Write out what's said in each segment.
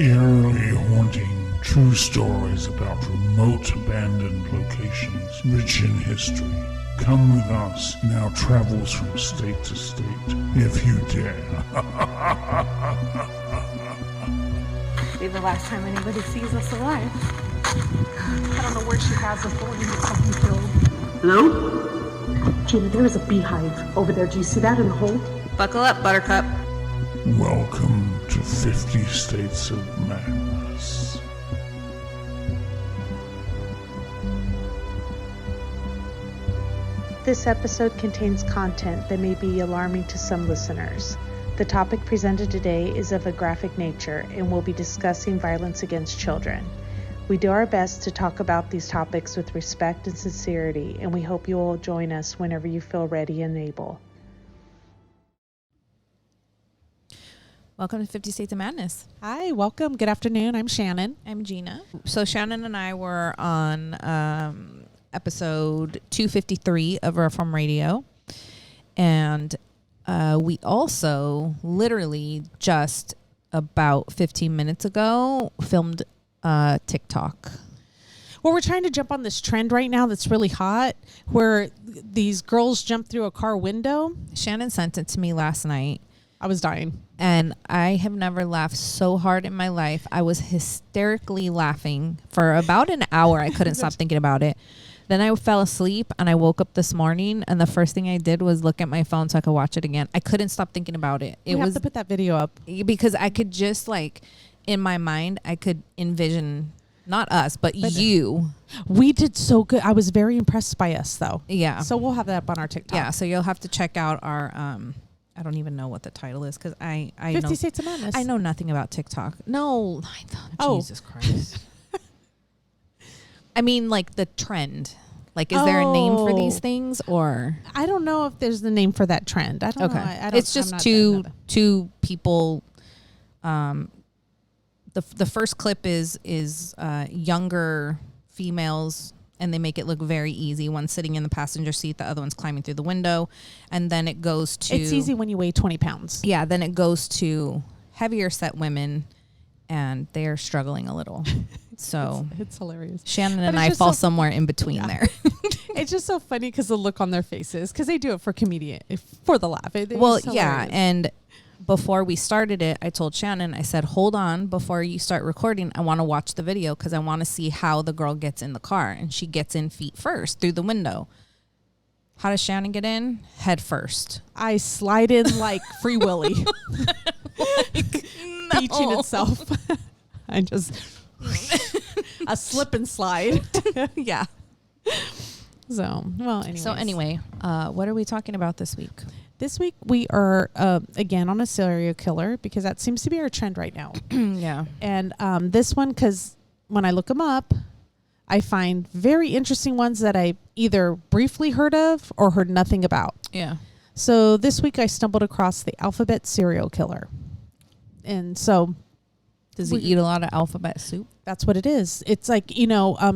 Eerily haunting true stories about remote abandoned locations rich in history. Come with us in our travels from state to state, if you dare. Be the last time anybody sees us alive. I don't know where she has us, but we're gonna get something killed. Hello? Gina, there is a beehive over there. Do you see that in the hole? Buckle up, Buttercup. Welcome to 50 States of Madness. This episode contains content that may be alarming to some listeners. The topic presented today is of a graphic nature and will be discussing violence against children. We do our best to talk about these topics with respect and sincerity, and we hope you will join us whenever you feel ready and able. Welcome to 50 States of Madness. Hi, welcome. Good afternoon. I'm Shannon. I'm Gina. So Shannon and I were on episode 253 of Reform Radio. And we also literally just about 15 minutes ago filmed TikTok. Well, we're trying to jump on this trend right now that's really hot where these girls jump through a car window. Shannon sent it to me last night. I was dying. And I have never laughed so hard in my life. I was hysterically laughing for about an hour. I couldn't stop thinking about it. Then I fell asleep and I woke up this morning and the first thing I did was look at my phone so I could watch it again. I couldn't stop thinking about it. We have to put that video up. Because I could just in my mind, I could envision not us, but you. We did so good. I was very impressed by us though. Yeah. So we'll have that up on our TikTok. Yeah. So you'll have to check out our, I don't even know what the title is because I 50 States of Madness. I know nothing about TikTok. No, Jesus Christ. I mean, the trend. Is there a name for these things or? I don't know if there's the name for that trend. I don't know. I don't, it's just two people. The first clip is younger females. And they make it look very easy. One's sitting in the passenger seat, the other one's climbing through the window. And then it goes to... It's easy when you weigh 20 pounds. Yeah, then it goes to heavier set women, and they're struggling a little. So it's hilarious. Shannon and I fall somewhere in between there. It's just so funny because the look on their faces, because they do it for for the laugh. And before we started it, I told Shannon, I said, hold on, before you start recording, I want to watch the video because I want to see how the girl gets in the car. And she gets in feet first through the window. How does Shannon get in? Head first. I slide in like Free Willy. Beaching itself. I just... a slip and slide. Yeah. So, well, anyways. So anyway, what are we talking about this week? This week we are, again, on a serial killer because that seems to be our trend right now. Yeah. And this one, because when I look them up, I find very interesting ones that I either briefly heard of or heard nothing about. Yeah. So this week I stumbled across the alphabet serial killer. And so... Does he eat a lot of alphabet soup? That's what it is. It's like,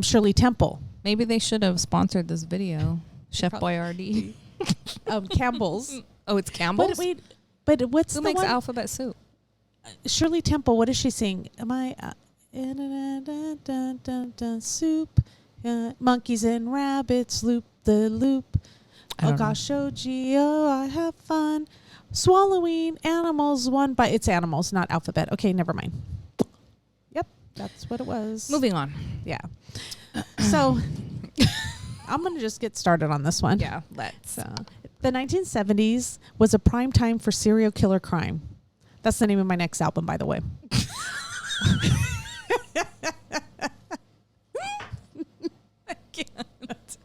Shirley Temple. Maybe they should have sponsored this video. Chef Boyardee. Campbell's. Oh, it's Campbell's? But what's Who the makes one? alphabet soup? Shirley Temple. What does she sing? Am I... soup. Monkeys and rabbits loop the loop. Oh gosh, oh gee, oh I have fun. Swallowing animals one by... It's animals, not alphabet. Okay, never mind. Yep, that's what it was. Moving on. Yeah. So... I'm going to just get started on this one. Yeah, let's. The 1970s was a prime time for serial killer crime. That's the name of my next album, by the way. I can't.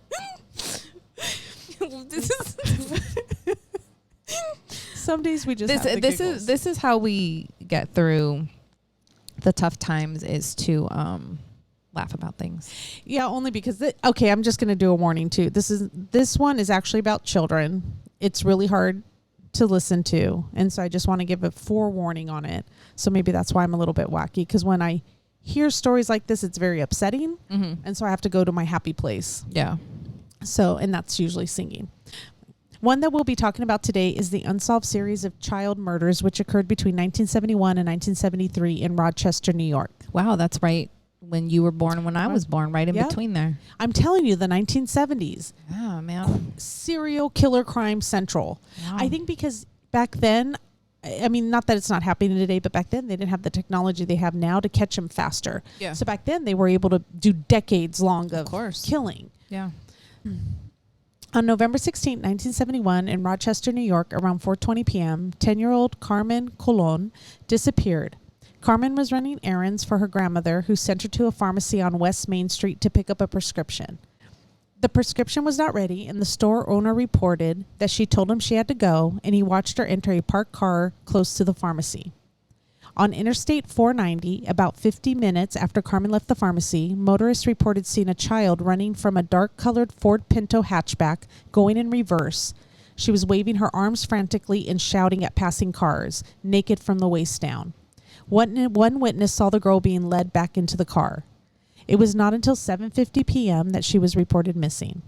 Some days we just this is how we get through the tough times is to laugh about things. Yeah, only because I'm just going to do a warning too. This one is actually about children. It's really hard to listen to, and so I just want to give a forewarning on it. So maybe that's why I'm a little bit wacky, because when I hear stories like this, it's very upsetting, and so I have to go to my happy place. Yeah. So, and that's usually singing. One that we'll be talking about today is the unsolved series of child murders which occurred between 1971 and 1973 in Rochester, New York. Wow, that's right when you were born and when I was born, right in Yep. between there. I'm telling you, the 1970s. Yeah, man. Serial killer crime central. Wow. I think because back then, I mean, not that it's not happening today, but back then they didn't have the technology they have now to catch them faster. Yeah. So back then they were able to do decades long of course. killing. Yeah. On November 16, 1971, in Rochester, New York, around 4:20 p.m., 10-year-old Carmen Colon disappeared. Carmen was running errands for her grandmother, who sent her to a pharmacy on West Main Street to pick up a prescription. The prescription was not ready, and the store owner reported that she told him she had to go, and he watched her enter a parked car close to the pharmacy. On Interstate 490, about 50 minutes after Carmen left the pharmacy, motorists reported seeing a child running from a dark-colored Ford Pinto hatchback going in reverse. She was waving her arms frantically and shouting at passing cars, naked from the waist down. One witness saw the girl being led back into the car. It was not until 7:50 p.m. that she was reported missing.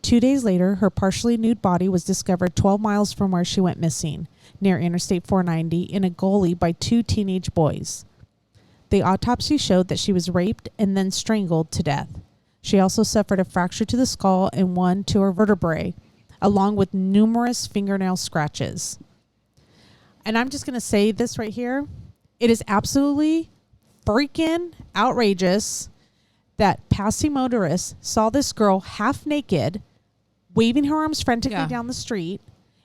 2 days later, her partially nude body was discovered 12 miles from where she went missing, near Interstate 490, in a gully by two teenage boys. The autopsy showed that she was raped and then strangled to death. She also suffered a fracture to the skull and one to her vertebrae, along with numerous fingernail scratches. And I'm just going to say this right here. It is absolutely freaking outrageous that passing motorists saw this girl half naked, waving her arms frantically down the street,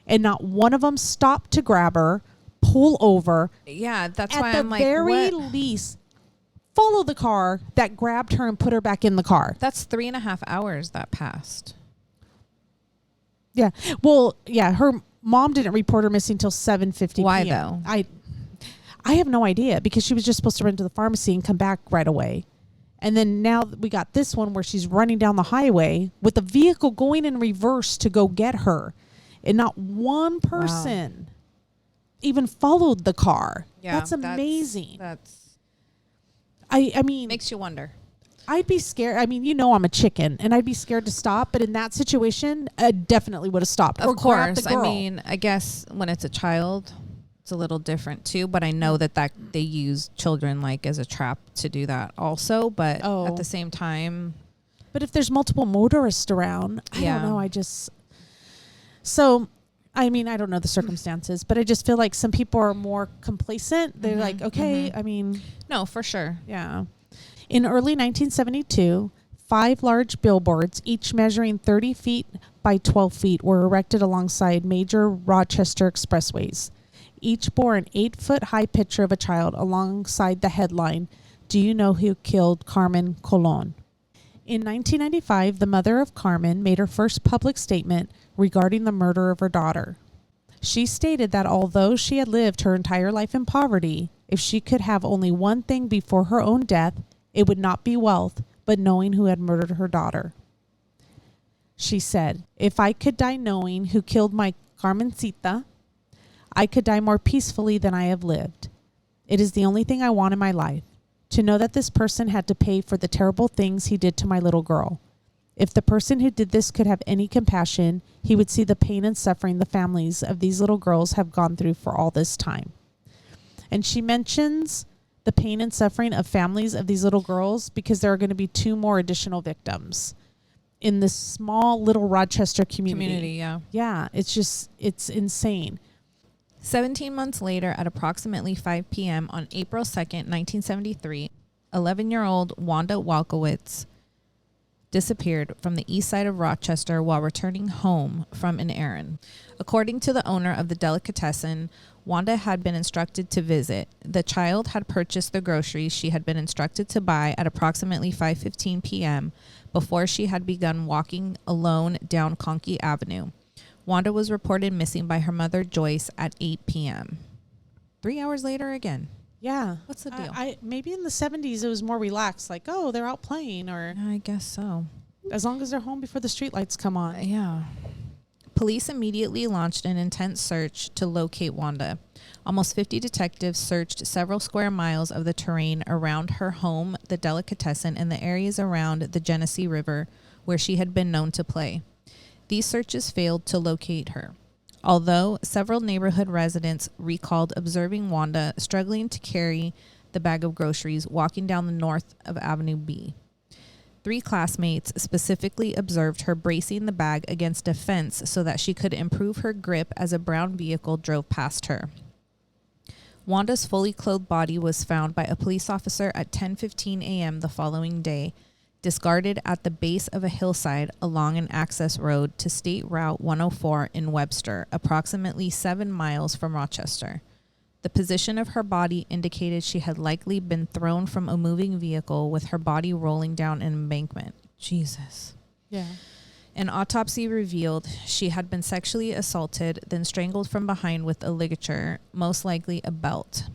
and not one of them stopped to grab her, pull over. Yeah, that's At why the I'm like, very what? least, follow the car that grabbed her and put her back in the car. That's 3.5 hours that passed. Yeah. Well, yeah, her mom didn't report her missing till 7:50 p.m. Why though? I have no idea, because she was just supposed to run to the pharmacy and come back right away. And then now we got this one where she's running down the highway with the vehicle going in reverse to go get her. And not one person even followed the car. Yeah, that's amazing. That's I mean, makes you wonder. I'd be scared. I mean, I'm a chicken, and I'd be scared to stop. But in that situation, I definitely would have stopped. Of or grabbed course. the girl. I mean, I guess when it's a child, it's a little different too. But I know that they use children like as a trap to do that also. But at the same time. But if there's multiple motorists around, I don't know. So, I mean, I don't know the circumstances, but I just feel like some people are more complacent. They're like, okay, I mean. No, for sure. Yeah. In early 1972, 5 large billboards, each measuring 30 feet by 12 feet, were erected alongside major Rochester expressways. Each bore an 8-foot-high picture of a child alongside the headline, "Do you know who killed Carmen Colon?" In 1995, the mother of Carmen made her first public statement regarding the murder of her daughter. She stated that although she had lived her entire life in poverty, if she could have only one thing before her own death, it would not be wealth, but knowing who had murdered her daughter. She said, "If I could die knowing who killed my Carmencita, I could die more peacefully than I have lived. It is the only thing I want in my life, to know that this person had to pay for the terrible things he did to my little girl. If the person who did this could have any compassion, he would see the pain and suffering the families of these little girls have gone through for all this time." And she mentions the pain and suffering of families of these little girls because there are going to be 2 more additional victims in this small little Rochester community. Yeah, it's insane. 17 months later, at approximately 5 p.m. on April 2nd, 1973, 11-year-old Wanda Walkowicz disappeared from the east side of Rochester while returning home from an errand. According to the owner of the delicatessen Wanda had been instructed to visit, the child had purchased the groceries she had been instructed to buy at approximately 5:15 p.m. before she had begun walking alone down Conkey Avenue. Wanda was reported missing by her mother, Joyce, at 8 p.m. 3 hours later again. Yeah. What's the deal? Maybe in the 70s it was more relaxed, like, oh, they're out playing, or I guess so. as long as they're home before the streetlights come on. Yeah. Police immediately launched an intense search to locate Wanda. Almost 50 detectives searched several square miles of the terrain around her home, the delicatessen, and the areas around the Genesee River where she had been known to play. These searches failed to locate her, although several neighborhood residents recalled observing Wanda struggling to carry the bag of groceries walking down the north of Avenue B. 3 classmates specifically observed her bracing the bag against a fence so that she could improve her grip as a brown vehicle drove past her. Wanda's fully clothed body was found by a police officer at 10:15 a.m. the following day, discarded at the base of a hillside along an access road to State Route 104 in Webster, approximately 7 miles from Rochester. The position of her body indicated she had likely been thrown from a moving vehicle with her body rolling down an embankment. Jesus. Yeah. An autopsy revealed she had been sexually assaulted, then strangled from behind with a ligature, most likely a belt.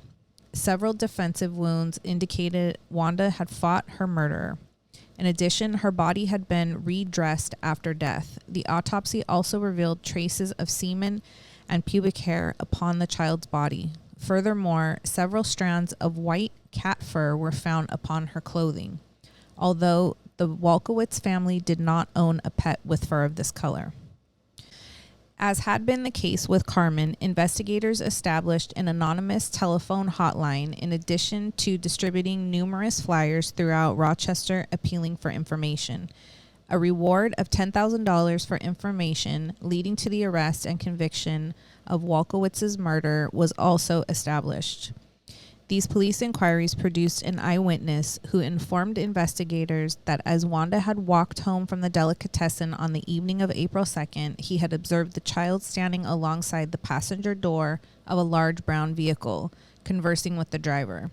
Several defensive wounds indicated Wanda had fought her murderer. In addition, her body had been redressed after death. The autopsy also revealed traces of semen and pubic hair upon the child's body. Furthermore, several strands of white cat fur were found upon her clothing, although the Walkowicz family did not own a pet with fur of this color. As had been the case with Carmen, investigators established an anonymous telephone hotline in addition to distributing numerous flyers throughout Rochester appealing for information. A reward of $10,000 for information leading to the arrest and conviction of Walkowitz's murder was also established. These police inquiries produced an eyewitness who informed investigators that as Wanda had walked home from the delicatessen on the evening of April 2nd, he had observed the child standing alongside the passenger door of a large brown vehicle, conversing with the driver.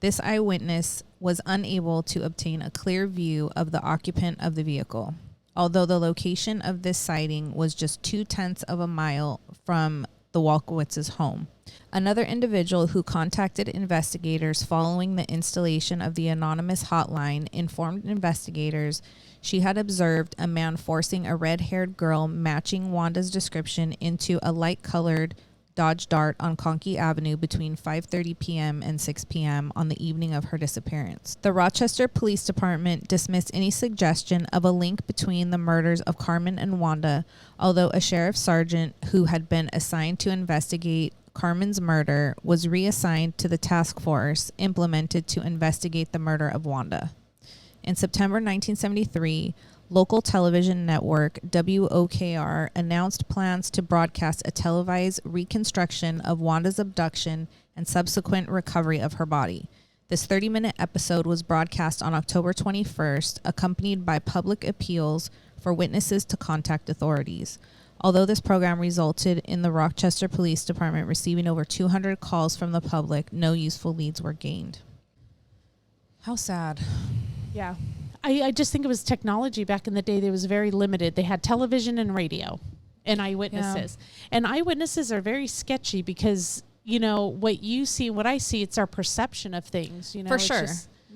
This eyewitness was unable to obtain a clear view of the occupant of the vehicle, although the location of this sighting was just 0.2 of a mile from the Walkowitz's home. Another individual who contacted investigators following the installation of the anonymous hotline informed investigators she had observed a man forcing a red-haired girl matching Wanda's description into a light-colored Dodge Dart on Conkey Avenue between 5:30 p.m. and 6 p.m. on the evening of her disappearance. The Rochester Police Department dismissed any suggestion of a link between the murders of Carmen and Wanda, although a sheriff's sergeant who had been assigned to investigate Carmen's murder was reassigned to the task force implemented to investigate the murder of Wanda. In September 1973, local television network WOKR announced plans to broadcast a televised reconstruction of Wanda's abduction and subsequent recovery of her body. This 30-minute episode was broadcast on October 21st, accompanied by public appeals for witnesses to contact authorities. Although this program resulted in the Rochester Police Department receiving over 200 calls from the public, no useful leads were gained. How sad. Yeah. I just think it was technology back in the day that was very limited. They had television and radio and eyewitnesses. Yeah. And eyewitnesses are very sketchy because, you know, what you see and what I see, it's our perception of things. You know, for sure.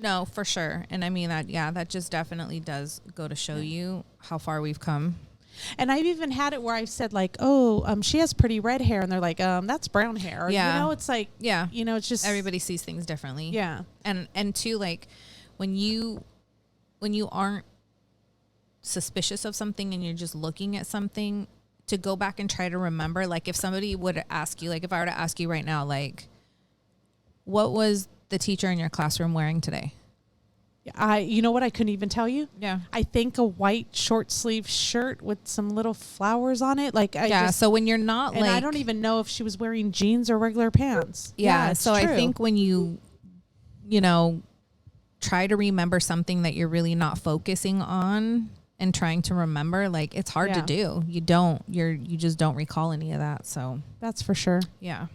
No, for sure. And I mean that just definitely does go to show you how far we've come. And I've even had it where I've said like, oh, she has pretty red hair. And they're like, that's brown hair. Or, yeah. You know, it's like, yeah, you know, it's just. Everybody sees things differently. Yeah. And too, like when you aren't suspicious of something and you're just looking at something, to go back and try to remember, like if somebody would ask you, like if I were to ask you right now, like, what was the teacher in your classroom wearing today? You know what? I couldn't even tell you. Yeah. I think a white short sleeve shirt with some little flowers on it. Like, so when you're not and I don't even know if she was wearing jeans or regular pants. Yeah. So true. I think when you know, try to remember something that you're really not focusing on and trying to remember, like it's hard to do. You just don't recall any of that. So that's for sure. Yeah.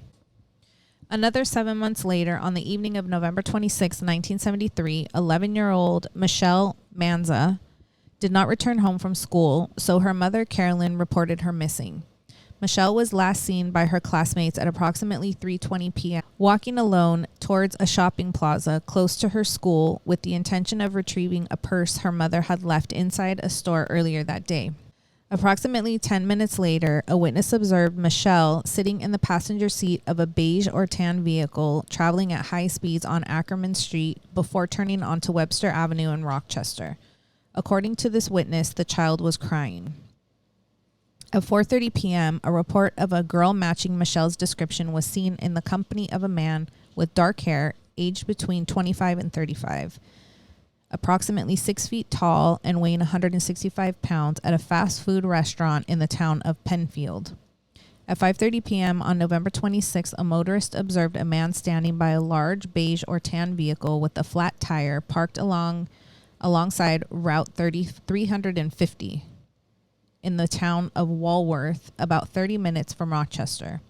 Another 7 months later, on the evening of November 26, 1973, 11-year-old Michelle Maenza did not return home from school, so her mother, Carolyn, reported her missing. Michelle was last seen by her classmates at approximately 3:20 p.m., walking alone towards a shopping plaza close to her school with the intention of retrieving a purse her mother had left inside a store earlier that day. Approximately 10 minutes later, a witness observed Michelle sitting in the passenger seat of a beige or tan vehicle traveling at high speeds on Ackerman Street before turning onto Webster Avenue in Rochester. According to this witness, the child was crying. At 4:30 p.m., a report of a girl matching Michelle's description was seen in the company of a man with dark hair, aged between 25 and 35, approximately 6 feet tall and weighing 165 pounds at a fast food restaurant in the town of Penfield. At 5:30 p.m. on November 26, a motorist observed a man standing by a large beige or tan vehicle with a flat tire parked alongside Route 350 in the town of Walworth, about 30 minutes from Rochester.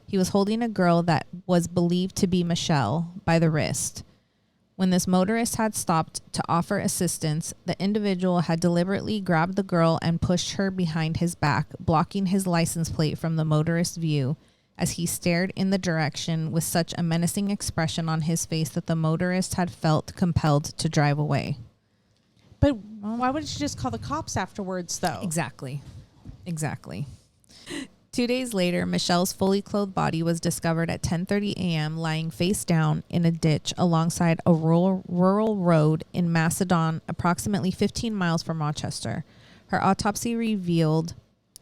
He was holding a girl that was believed to be Michelle by the wrist. When this motorist had stopped to offer assistance, the individual had deliberately grabbed the girl and pushed her behind his back, blocking his license plate from the motorist's view as he stared in the direction with such a menacing expression on his face that the motorist had felt compelled to drive away. But why wouldn't you just call the cops afterwards, though? Exactly. 2 days later, Michelle's fully clothed body was discovered at 10:30 a.m. lying face down in a ditch alongside a rural road in Macedon, approximately 15 miles from Rochester. Her autopsy revealed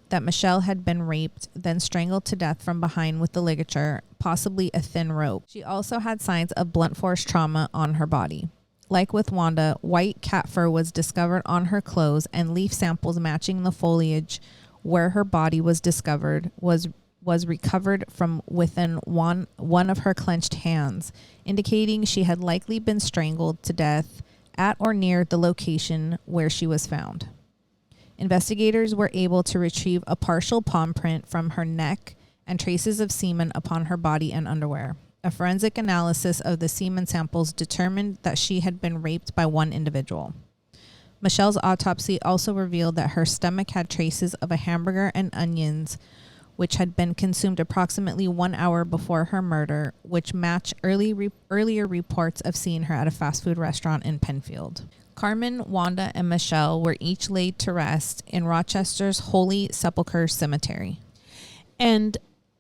that Michelle had been raped, then strangled to death from behind with the ligature, possibly a thin rope. She also had signs of blunt force trauma on her body. Like with Wanda, white cat fur was discovered on her clothes, and leaf samples matching the foliage where her body was discovered was recovered from within one of her clenched hands, indicating she had likely been strangled to death at or near the location where she was found. Investigators were able to retrieve a partial palm print from her neck and traces of semen upon her body and underwear. A forensic analysis of the semen samples determined that she had been raped by one individual. Michelle's autopsy also revealed that her stomach had traces of a hamburger and onions, which had been consumed approximately 1 hour before her murder, which match earlier reports of seeing her at a fast food restaurant in Penfield. Carmen, Wanda, and Michelle were each laid to rest in Rochester's Holy Sepulchre Cemetery. And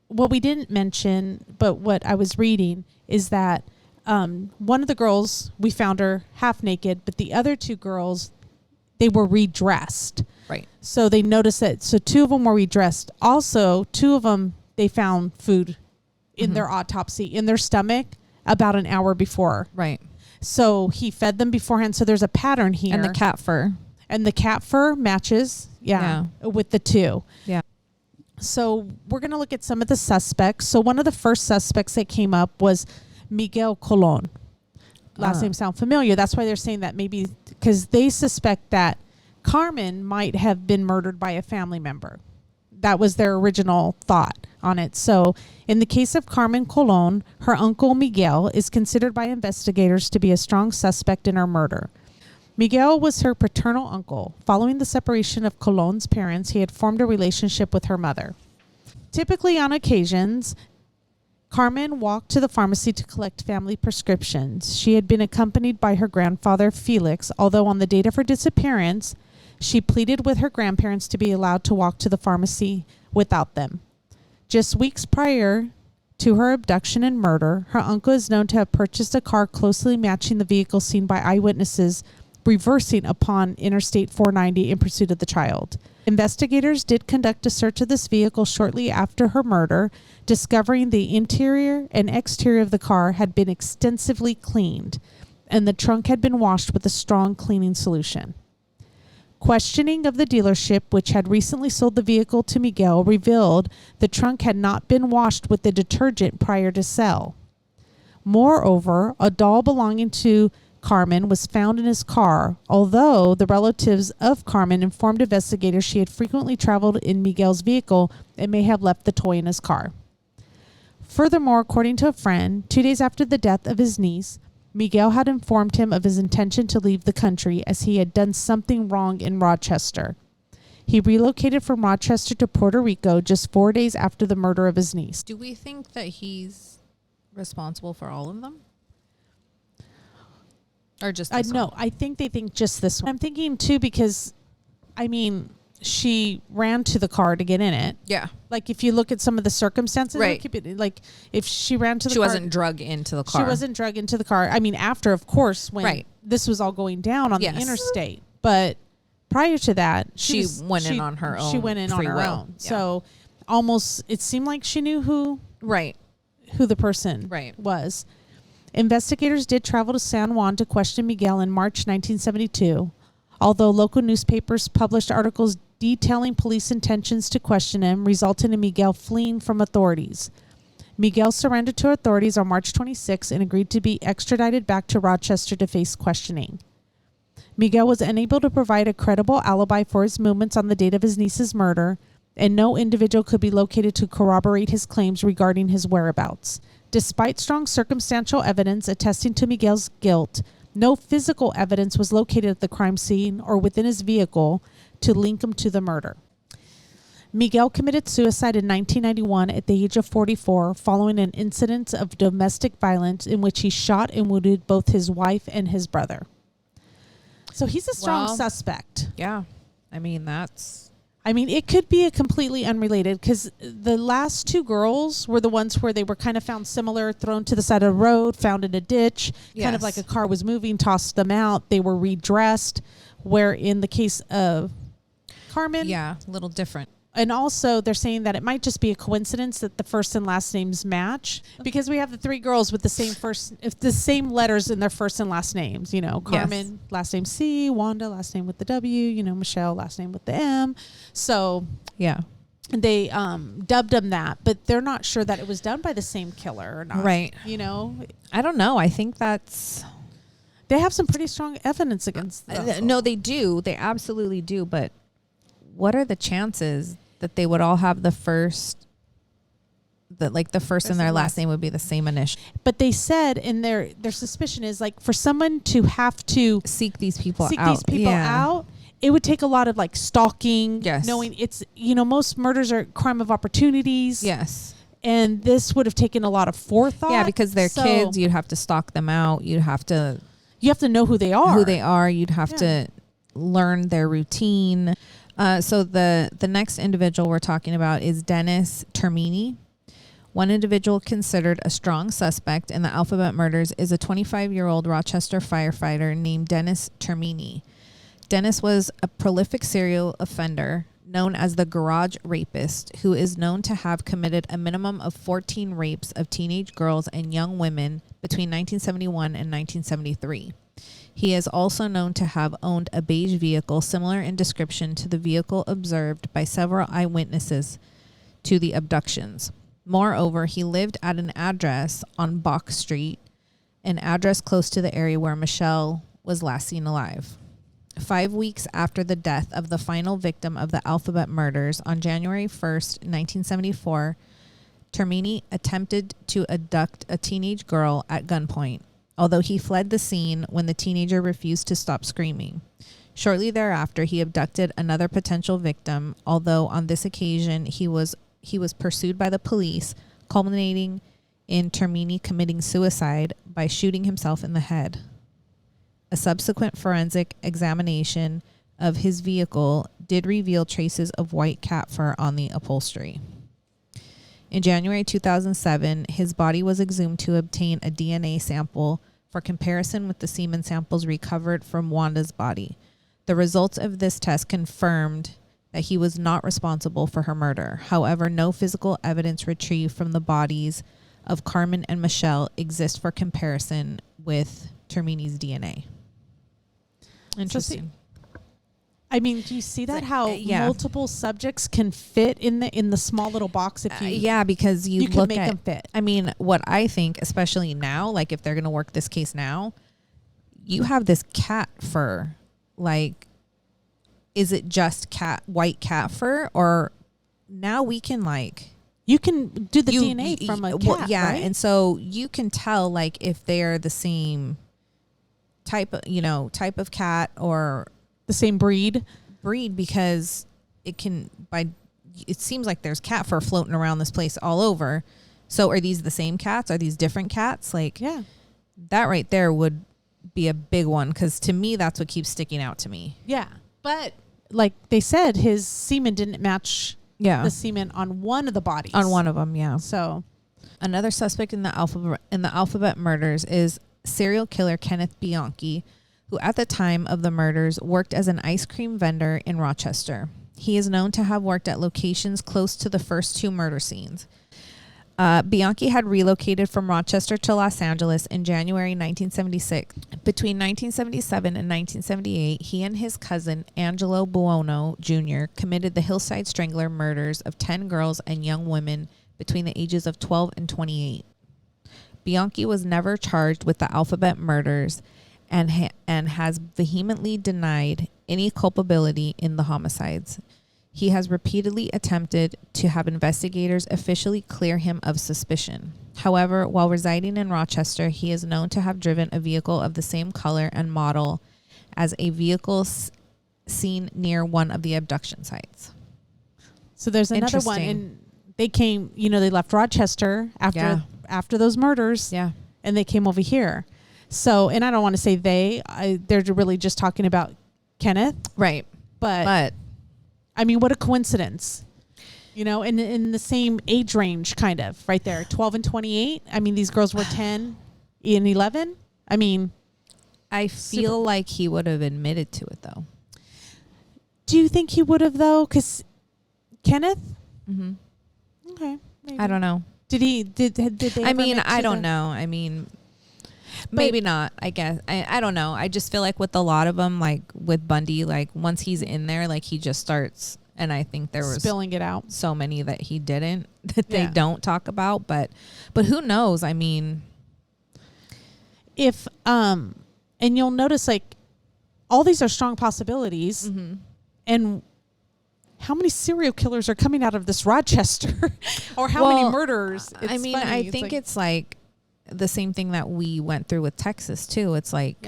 what we didn't mention, but what I was reading, is that one of the girls, we found her half naked, but the other two girls, they were redressed. Right. So they noticed that. So two of them were redressed. Also, two of them, they found food in their autopsy, in their stomach, about an hour before. Right. So he fed them beforehand. So there's a pattern here. And the cat fur. And the cat fur matches, with the two. Yeah. So we're going to look at some of the suspects. So one of the first suspects that came up was Michelle Colon. Last name sound familiar. That's why they're saying that, maybe because they suspect that Carmen might have been murdered by a family member. That was their original thought on it. So in the case of Carmen Colon, her uncle Miguel is considered by investigators to be a strong suspect in her murder. Miguel was her paternal uncle. Following the separation of Colon's parents, he had formed a relationship with her mother. Typically on occasions, Carmen walked to the pharmacy to collect family prescriptions. She had been accompanied by her grandfather, Felix, although on the date of her disappearance, she pleaded with her grandparents to be allowed to walk to the pharmacy without them. Just weeks prior to her abduction and murder, her uncle is known to have purchased a car closely matching the vehicle seen by eyewitnesses reversing upon Interstate 490 in pursuit of the child. Investigators did conduct a search of this vehicle shortly after her murder, discovering the interior and exterior of the car had been extensively cleaned, and the trunk had been washed with a strong cleaning solution. Questioning of the dealership, which had recently sold the vehicle to Miguel, revealed the trunk had not been washed with the detergent prior to sale. Moreover, a doll belonging to Carmen was found in his car, although the relatives of Carmen informed investigators she had frequently traveled in Miguel's vehicle and may have left the toy in his car. Furthermore, according to a friend, 2 days after the death of his niece, Miguel had informed him of his intention to leave the country as he had done something wrong in Rochester. He relocated from Rochester to Puerto Rico just 4 days after the murder of his niece. Do we think that he's responsible for all of them? Or just this No, one? I think they think just this one. I'm thinking too because, I mean, she ran to the car to get in it. Yeah. Like if you look at some of the circumstances, Right. Like if she ran to the She car. wasn't drug into the car. She wasn't drugged into the car. I mean, after, of course, when Right. this was all going down on Yes. the interstate. But prior to that, She went in on her She own went in on free her will. own. Yeah. So almost, it seemed like she knew who the person was. Investigators did travel to San Juan to question Miguel in March 1972. Although local newspapers published articles detailing police intentions to question him, resulting in Miguel fleeing from authorities. Miguel surrendered to authorities on March 26 and agreed to be extradited back to Rochester to face questioning. Miguel was unable to provide a credible alibi for his movements on the date of his niece's murder, and no individual could be located to corroborate his claims regarding his whereabouts. Despite strong circumstantial evidence attesting to Miguel's guilt, no physical evidence was located at the crime scene or within his vehicle to link him to the murder. Miguel committed suicide in 1991 at the age of 44 following an incident of domestic violence in which he shot and wounded both his wife and his brother. So he's a strong suspect. Yeah. I mean, it could be a completely unrelated, because the last two girls were the ones where they were kind of found similar, thrown to the side of the road, found in a ditch, kind of like a car was moving, tossed them out. They were redressed, where in the case of Carmen. Yeah, a little different. And also they're saying that it might just be a coincidence that the first and last names match, because we have the three girls with the same letters in their first and last names, Carmen, last name C, Wanda, last name with the W, Michelle, last name with the M. So yeah, they dubbed them that, but they're not sure that it was done by the same killer or not. Right. I don't know. I think they have some pretty strong evidence against them. No, they do. They absolutely do. But what are the chances that they would all have the first and their last name would be the same initial? But they said in their suspicion is like, for someone to have to seek these people out, it would take a lot of stalking, knowing it's, most murders are crime of opportunities. Yes. And this would have taken a lot of forethought. Yeah, because they're kids, you'd have to stalk them out. You have to know who they are. You'd have to learn their routine. So the next individual we're talking about is Dennis Termini. One individual considered a strong suspect in the Alphabet murders is a 25-year-old Rochester firefighter named Dennis Termini. Dennis was a prolific serial offender known as the Garage Rapist, who is known to have committed a minimum of 14 rapes of teenage girls and young women between 1971 and 1973. He is also known to have owned a beige vehicle similar in description to the vehicle observed by several eyewitnesses to the abductions. Moreover, he lived at an address on Bach Street, an address close to the area where Michelle was last seen alive. 5 weeks after the death of the final victim of the Alphabet murders on January 1st, 1974, Termini attempted to abduct a teenage girl at gunpoint, although he fled the scene when the teenager refused to stop screaming. Shortly thereafter, he abducted another potential victim, although on this occasion he was pursued by the police, culminating in Termini committing suicide by shooting himself in the head. A subsequent forensic examination of his vehicle did reveal traces of white cat fur on the upholstery. In January 2007, his body was exhumed to obtain a DNA sample for comparison with the semen samples recovered from Wanda's body. The results of this test confirmed that he was not responsible for her murder. However, no physical evidence retrieved from the bodies of Carmen and Michelle exist for comparison with Termini's DNA. Interesting. Do you see that how multiple subjects can fit in the small little box if you because you can make them fit. What I think, especially now, like if they're going to work this case now, you have this cat fur. Like, is it just white cat fur, or now we can you can do the DNA from a cat, right? And so you can tell if they're the same type of cat or the same breed, because it seems like there's cat fur floating around this place all over. So are these the same cats? Are these different cats? That right there would be a big one, because to me that's what keeps sticking out to me. Yeah, but like they said, his semen didn't match the semen on one of the bodies. On one of them, yeah. So another suspect in the Alphabet murders is serial killer Kenneth Bianchi, who at the time of the murders worked as an ice cream vendor in Rochester. He is known to have worked at locations close to the first 2 murder scenes. Bianchi had relocated from Rochester to Los Angeles in January 1976. Between 1977 and 1978, he and his cousin Angelo Buono Jr. committed the Hillside Strangler murders of 10 girls and young women between the ages of 12 and 28. Bianchi was never charged with the Alphabet murders and has vehemently denied any culpability in the homicides. He has repeatedly attempted to have investigators officially clear him of suspicion. However, while residing in Rochester, he is known to have driven a vehicle of the same color and model as a vehicle seen near one of the abduction sites. So there's another one, and they came, they left Rochester after those murders. Yeah. And they came over here. So, and I don't want to say they're really just talking about Kenneth. Right. But I mean, what a coincidence, in the same age range, kind of right there, 12 and 28. I mean, these girls were 10 and 11. I mean, I feel like he would have admitted to it though. Do you think he would have though? Because Kenneth? Mm-hmm. Okay. Maybe. I don't know. Did they? I mean, I don't know. I mean, maybe not, I guess. I don't know. I just feel like with a lot of them, like with Bundy, like once he's in there, like he just starts, and I think there was spilling it out. So many that he didn't, that they don't talk about, but who knows? I mean, if, and you'll notice like all these are strong possibilities, and how many serial killers are coming out of this Rochester or how many murderers? I mean, funny. I think it's like the same thing that we went through with Texas too. It's like,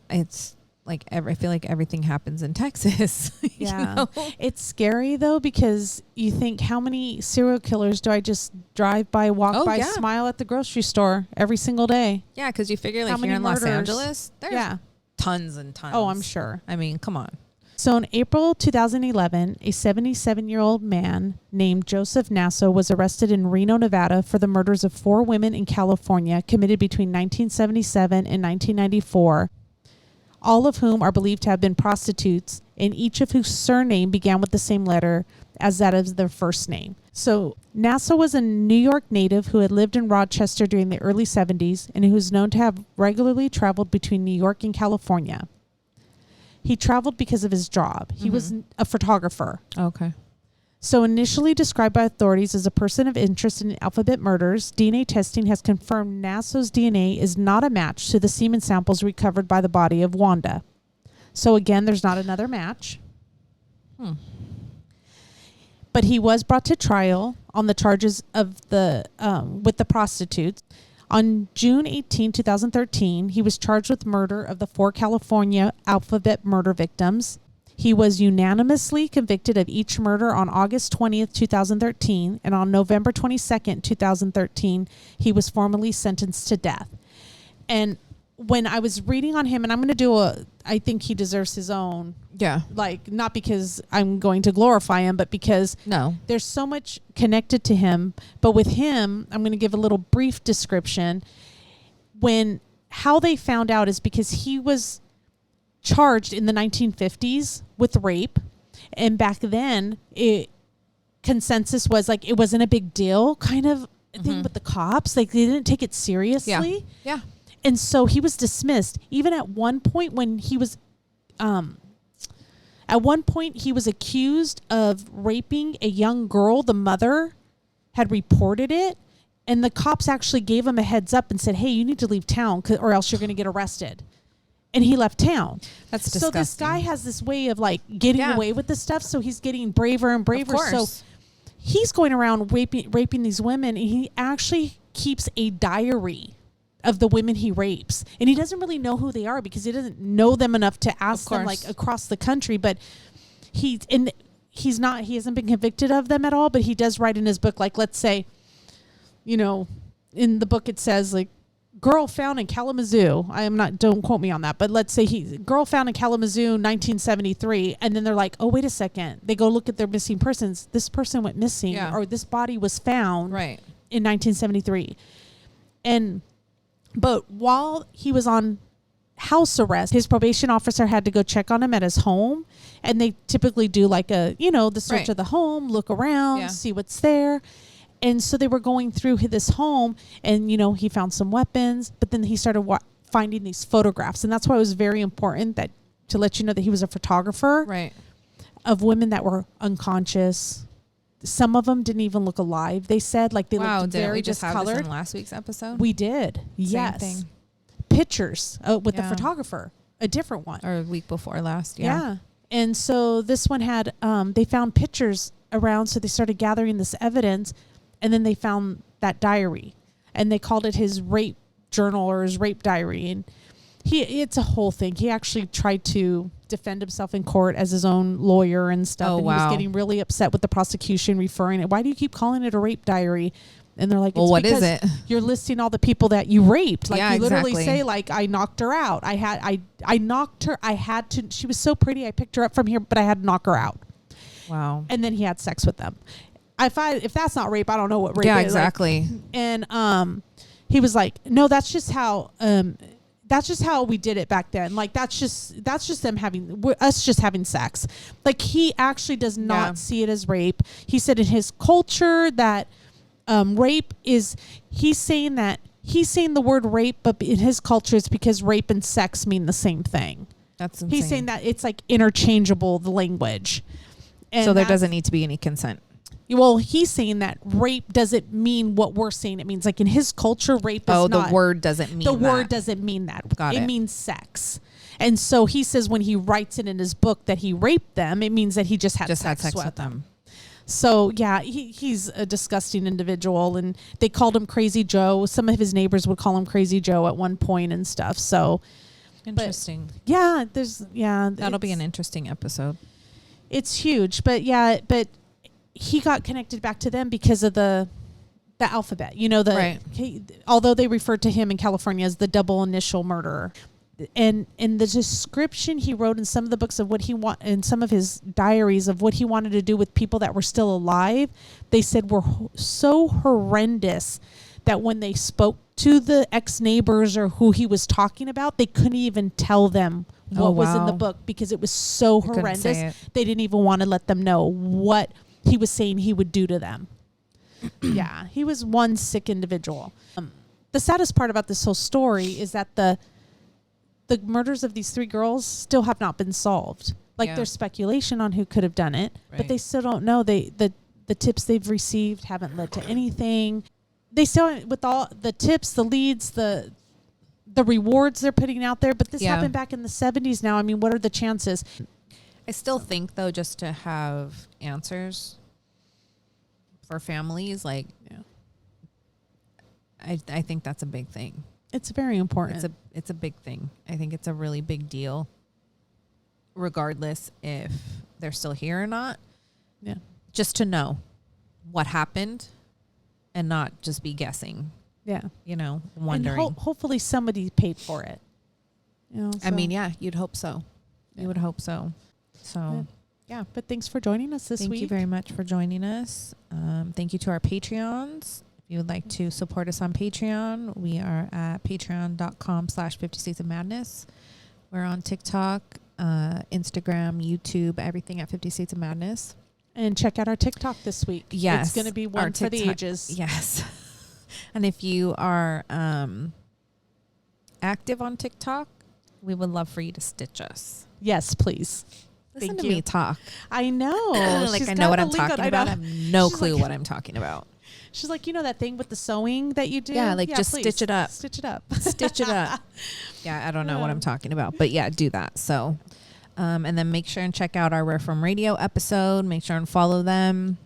it's like I feel like everything happens in Texas. Yeah. It's scary though, because you think, how many serial killers do I just drive by, walk by, smile at the grocery store every single day? Yeah. Cause you figure like here in Los Angeles, there's tons and tons. Oh, I'm sure. I mean, come on. So in April 2011, a 77-year-old man named Joseph Nasso was arrested in Reno, Nevada for the murders of 4 women in California committed between 1977 and 1994, all of whom are believed to have been prostitutes, and each of whose surname began with the same letter as that of their first name. So Nasso was a New York native who had lived in Rochester during the early 70s and who is known to have regularly traveled between New York and California. He traveled because of his job. He was a photographer. Okay. So initially described by authorities as a person of interest in Alphabet murders, DNA testing has confirmed Nasso's DNA is not a match to the semen samples recovered by the body of Wanda. So again, there's not another match. But he was brought to trial on the charges of with the prostitutes. On June 18, 2013, he was charged with murder of the 4 California Alphabet murder victims. He was unanimously convicted of each murder on August 20th, 2013, and on November 22nd, 2013, he was formally sentenced to death. And when I was reading on him, and I'm going to I think he deserves his own. Yeah. Like, not because I'm going to glorify him, but because there's so much connected to him. But with him, I'm going to give a little brief description. How they found out is because he was charged in the 1950s with rape. And back then, consensus was like, it wasn't a big deal kind of thing with the cops. Like, they didn't take it seriously. Yeah. And so he was dismissed. Even at one point when he was, he was accused of raping a young girl. The mother had reported it, and the cops actually gave him a heads up and said, "Hey, you need to leave town, or else you're going to get arrested." And he left town. That's disgusting. So this guy has this way of like getting away with this stuff. So he's getting braver and braver. Of course. So he's going around raping these women, and he actually keeps a diary of the women he rapes, and he doesn't really know who they are because he doesn't know them enough to ask them like across the country. But he hasn't been convicted of them at all, but he does write in his book, like, let's say, in the book it says like, girl found in Kalamazoo. Don't quote me on that, but let's say girl found in Kalamazoo 1973, and then they're like, oh, wait a second, they go look at their missing persons, this person went missing, or this body was found in 1973. But while he was on house arrest. His probation officer had to go check on him at his home, and they typically do like a, the search of the home, look around, see what's there. And so they were going through this home, and, he found some weapons, but then he started finding these photographs. And that's why it was very important to let you know that he was a photographer of women that were unconscious. Some of them didn't even look alive. They said they looked very discolored. Have this in last week's episode? We did. Yes. Thing. Pictures with the photographer, a different one. Or a week before last. Yeah. And so this one had, they found pictures around. So they started gathering this evidence, and then they found that diary, and they called it his rape journal or his rape diary. And it's a whole thing. He actually tried to defend himself in court as his own lawyer and stuff. Oh, and he was getting really upset with the prosecution referring it. Why do you keep calling it a rape diary? And they're like, well, what is it? You're listing all the people that you raped. Yeah, you literally say, I knocked her out. I knocked her. I had to. She was so pretty. I picked her up from here, but I had to knock her out. Wow. And then he had sex with them. If that's not rape, I don't know what rape is. Yeah, exactly. And he was like, no, that's just how we did it back then. That's just them us just having sex. He actually does not see it as rape. He said in his culture that rape is, he's saying the word rape, but in his culture it's because rape and sex mean the same thing. That's insane. He's saying that it's interchangeable, the language. And so there doesn't need to be any consent. Well, he's saying that rape doesn't mean what we're saying. It means in his culture, rape is not. Oh, the word doesn't mean that. The word doesn't mean that. Got it. It means sex. And so he says when he writes it in his book that he raped them, it means that he just had sex with them. So, yeah, he's a disgusting individual. And they called him Crazy Joe. Some of his neighbors would call him Crazy Joe at one point and stuff. So, interesting. That'll be an interesting episode. It's huge. But he got connected back to them because of the alphabet, although they referred to him in California as the double initial murderer. And in the description he wrote in some of the books of what he in some of his diaries of what he wanted to do with people that were still alive, they said were so horrendous that when they spoke to the ex-neighbors or who he was talking about, they couldn't even tell them what was in the book because it was so horrendous. They didn't even want to let them know what he was saying he would do to them. Yeah, he was one sick individual. The saddest part about this whole story is that the murders of these 3 girls still have not been solved. There's speculation on who could have done it, but they still don't know. The tips they've received haven't led to anything. They still, with all the tips, the leads, the rewards they're putting out there, but this happened back in the 70s now. I mean, what are the chances? I still think, though, just to have answers for families, I think that's a big thing. It's very important. It's a big thing. I think it's a really big deal, regardless if they're still here or not. Yeah. Just to know what happened and not just be guessing. Yeah. Wondering. And hopefully somebody paid for it. I mean, you'd hope so. You would hope so. So, yeah. But thanks for joining us this week. Thank you very much for joining us. Thank you to our Patreons. If you would like to support us on Patreon, we are at patreon.com/50 States of Madness. We're on TikTok, Instagram, YouTube, everything at 50 States of Madness. And check out our TikTok this week. Yes. It's going to be one for the ages. Yes. And if you are active on TikTok, we would love for you to stitch us. Yes, please. Listen to me talk. I know. I know what I'm talking about. I have no clue what I'm talking about. She's like, that thing with the sewing that you do? Yeah, just please. stitch it up. Stitch it up. Stitch it up. Yeah, I don't know what I'm talking about. But yeah, do that. So, and then make sure and check out our We're From Radio episode. Make sure and follow them.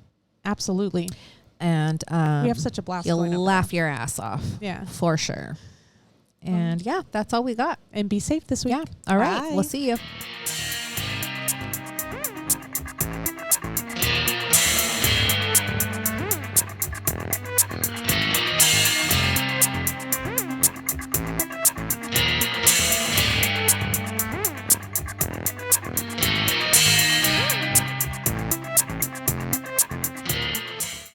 Absolutely. And we have such a blast. You'll laugh your ass off. Yeah. For sure. And that's all we got. And be safe this week. Yeah. All right. Bye. We'll see you.